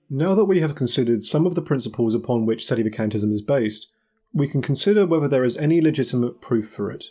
Now that we have considered some of the principles upon which Sedevacantism is based, we can consider whether there is any legitimate proof for it.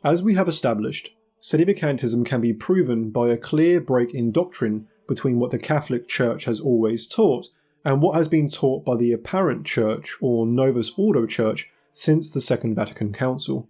As we have established, Sedevacantism can be proven by a clear break in doctrine between what the Catholic Church has always taught and what has been taught by the apparent Church or Novus Ordo Church since the Second Vatican Council.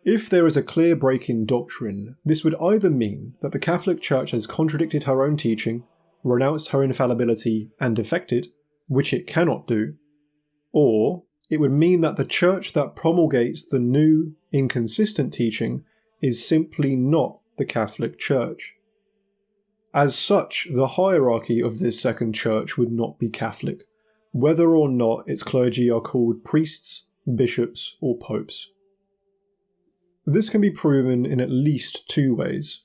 If there is a clear break in doctrine, this would either mean that the Catholic Church has contradicted her own teaching, renounced her infallibility and defected, which it cannot do, or it would mean that the Church that promulgates the new, inconsistent teaching is simply not the Catholic Church. As such, the hierarchy of this second church would not be Catholic, whether or not its clergy are called priests, bishops, or popes. This can be proven in at least two ways.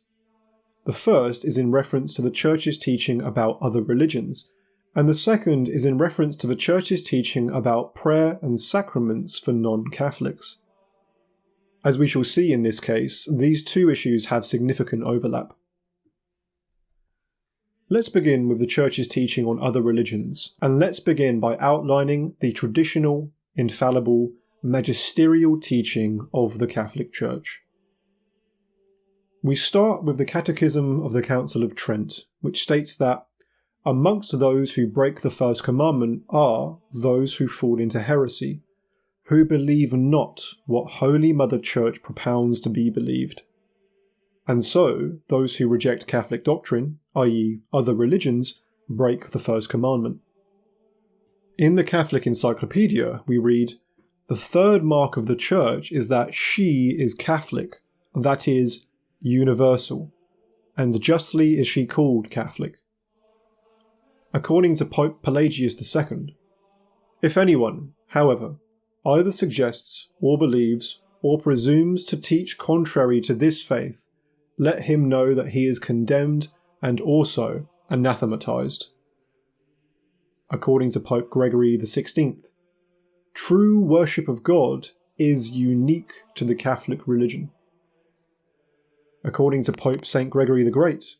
The first is in reference to the Church's teaching about other religions, and the second is in reference to the Church's teaching about prayer and sacraments for non-Catholics. As we shall see in this case, these two issues have significant overlap. Let's begin with the Church's teaching on other religions, and let's begin by outlining the traditional, infallible, magisterial teaching of the Catholic Church. We start with the Catechism of the Council of Trent, which states that amongst those who break the first commandment are those who fall into heresy, who believe not what Holy Mother Church propounds to be believed. And so, those who reject Catholic doctrine, i.e. other religions, break the first commandment. In the Catholic Encyclopedia, we read, "The third mark of the Church is that she is Catholic, that is, universal, and justly is she called Catholic." According to Pope Pelagius II, if anyone, however, either suggests or believes or presumes to teach contrary to this faith, let him know that he is condemned and also anathematized. According to Pope Gregory XVI, true worship of God is unique to the Catholic religion. According to Pope St. Gregory the Great,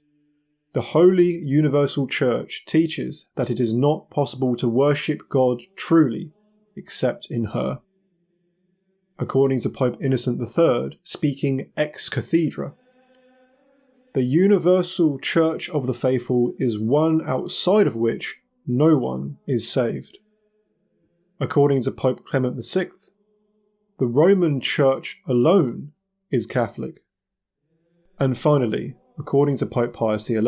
the Holy Universal Church teaches that it is not possible to worship God truly except in her. According to Pope Innocent III, speaking ex cathedra, the universal Church of the faithful is one outside of which no one is saved. According to Pope Clement VI, the Roman Church alone is Catholic. And finally, according to Pope Pius XI,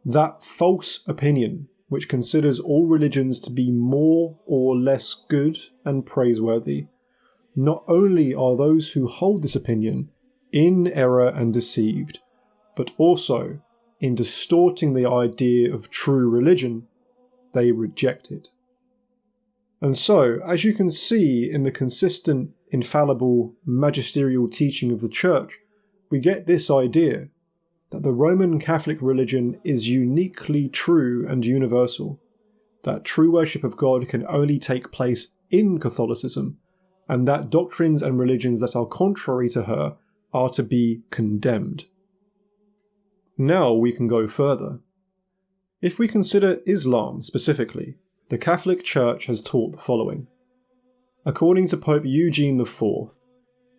that false opinion which considers all religions to be more or less good and praiseworthy, not only are those who hold this opinion in error and deceived, but also, in distorting the idea of true religion, they reject it. And so, as you can see in the consistent, infallible, magisterial teaching of the Church, we get this idea that the Roman Catholic religion is uniquely true and universal, that true worship of God can only take place in Catholicism, and that doctrines and religions that are contrary to her are to be condemned. Now we can go further. If we consider Islam specifically, the Catholic Church has taught the following. According to Pope Eugene IV,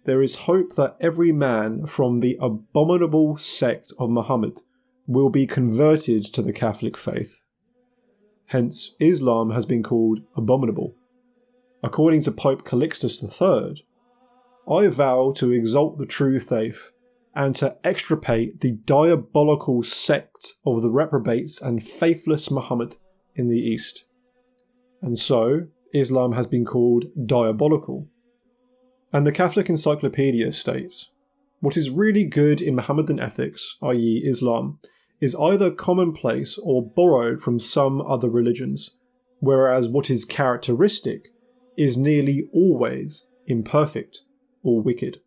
there is hope that every man from the abominable sect of Muhammad will be converted to the Catholic faith. Hence, Islam has been called abominable. According to Pope Calixtus III, I vow to exalt the true faith and to extirpate the diabolical sect of the reprobates and faithless Muhammad in the East. And so, Islam has been called diabolical. And the Catholic Encyclopedia states, what is really good in Mohammedan ethics, i.e. Islam, is either commonplace or borrowed from some other religions, whereas what is characteristic is nearly always imperfect or wicked.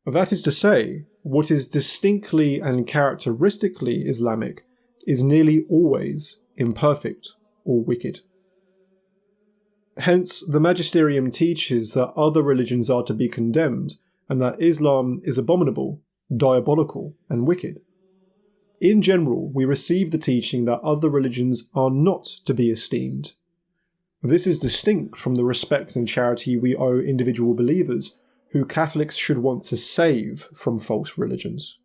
That is to say, what is distinctly and characteristically Islamic is nearly always imperfect or wicked. Hence, the Magisterium teaches that other religions are to be condemned, and that Islam is abominable, diabolical, and wicked. In general, we receive the teaching that other religions are not to be esteemed. This is distinct from the respect and charity we owe individual believers, who Catholics should want to save from false religions.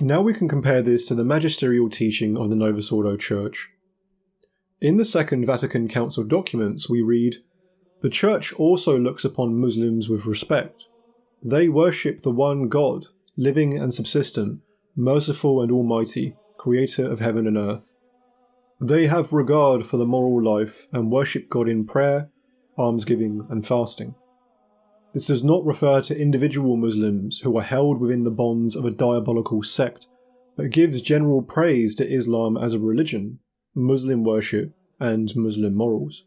Now we can compare this to the magisterial teaching of the Novus Ordo Church. In the Second Vatican Council documents we read, "The Church also looks upon Muslims with respect. They worship the one God, living and subsistent, merciful and almighty, creator of heaven and earth. They have regard for the moral life and worship God in prayer, almsgiving and fasting." This does not refer to individual Muslims who are held within the bonds of a diabolical sect, but gives general praise to Islam as a religion, Muslim worship, and Muslim morals.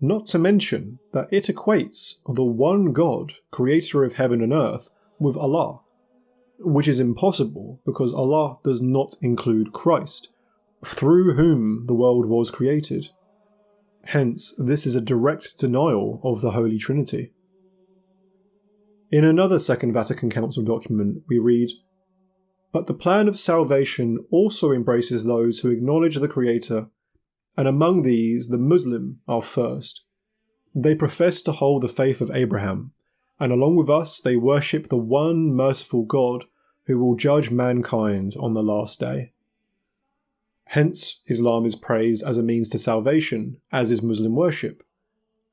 Not to mention that it equates the one God, creator of heaven and earth, with Allah, which is impossible because Allah does not include Christ, through whom the world was created. Hence, this is a direct denial of the Holy Trinity. In another Second Vatican Council document, we read, "But the plan of salvation also embraces those who acknowledge the Creator, and among these the Muslim are first. They profess to hold the faith of Abraham, and along with us they worship the one merciful God who will judge mankind on the last day." Hence, Islam is praised as a means to salvation, as is Muslim worship.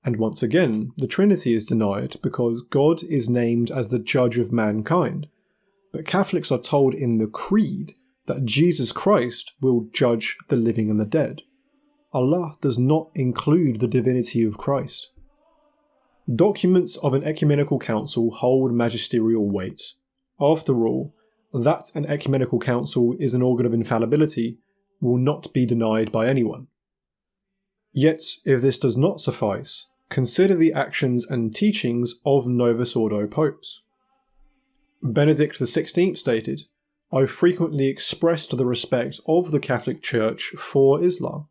And once again, the Trinity is denied because God is named as the judge of mankind. But Catholics are told in the Creed that Jesus Christ will judge the living and the dead. Allah does not include the divinity of Christ. Documents of an ecumenical council hold magisterial weight. After all, that an ecumenical council is an organ of infallibility will not be denied by anyone. Yet, if this does not suffice, consider the actions and teachings of Novus Ordo popes. Benedict XVI stated, "I frequently expressed the respect of the Catholic Church for Islam."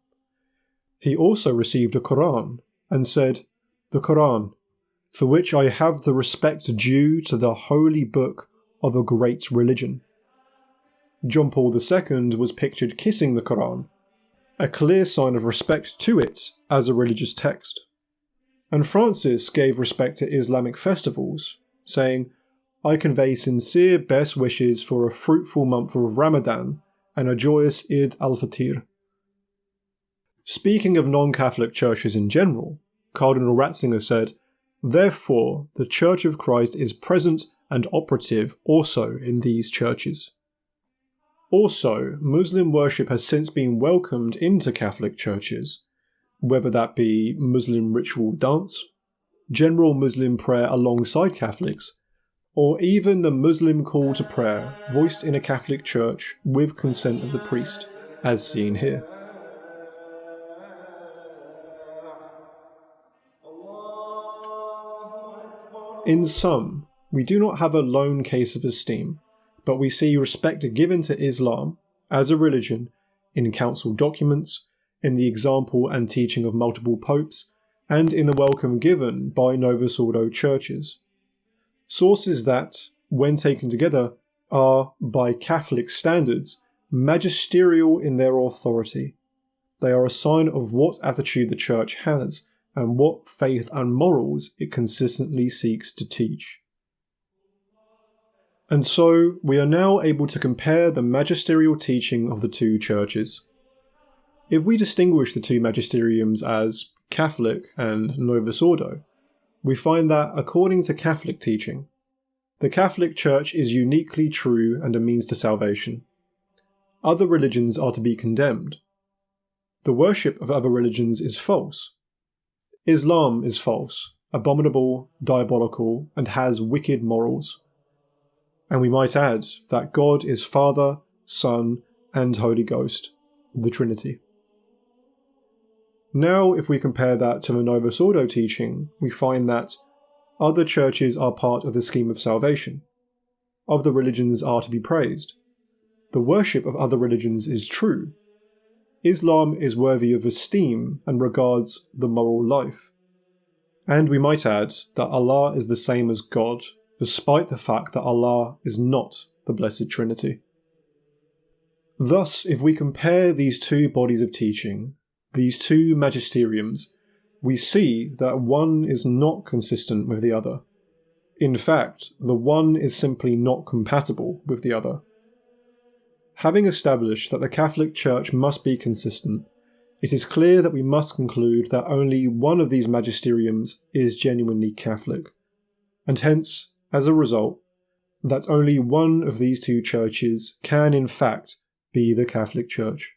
He also received a Quran and said, "The Quran, for which I have the respect due to the holy book of a great religion." John Paul II was pictured kissing the Quran, a clear sign of respect to it as a religious text. And Francis gave respect to Islamic festivals, saying, "I convey sincere best wishes for a fruitful month of Ramadan and a joyous Eid al-Fitr." Speaking of non-Catholic churches in general, Cardinal Ratzinger said, "Therefore, the Church of Christ is present and operative also in these churches." Also, Muslim worship has since been welcomed into Catholic churches, whether that be Muslim ritual dance, general Muslim prayer alongside Catholics, or even the Muslim call to prayer voiced in a Catholic church with consent of the priest, as seen here. In sum, we do not have a lone case of esteem, but we see respect given to Islam as a religion in council documents, in the example and teaching of multiple popes, and in the welcome given by Novus Ordo churches. Sources that, when taken together, are, by Catholic standards, magisterial in their authority. They are a sign of what attitude the Church has, and what faith and morals it consistently seeks to teach. And so, we are now able to compare the magisterial teaching of the two churches. If we distinguish the two magisteriums as Catholic and Novus Ordo, we find that, according to Catholic teaching, the Catholic Church is uniquely true and a means to salvation. Other religions are to be condemned. The worship of other religions is false. Islam is false, abominable, diabolical, and has wicked morals. And we might add that God is Father, Son, and Holy Ghost, the Trinity. Now, if we compare that to the Novus Ordo teaching, we find that other churches are part of the scheme of salvation. Other religions are to be praised. The worship of other religions is true. Islam is worthy of esteem and regards the moral life. And we might add that Allah is the same as God, despite the fact that Allah is not the Blessed Trinity. Thus, if we compare these two bodies of teaching, these two magisteriums, we see that one is not consistent with the other. In fact, the one is simply not compatible with the other. Having established that the Catholic Church must be consistent, it is clear that we must conclude that only one of these magisteriums is genuinely Catholic, and hence, as a result, that only one of these two churches can in fact be the Catholic Church.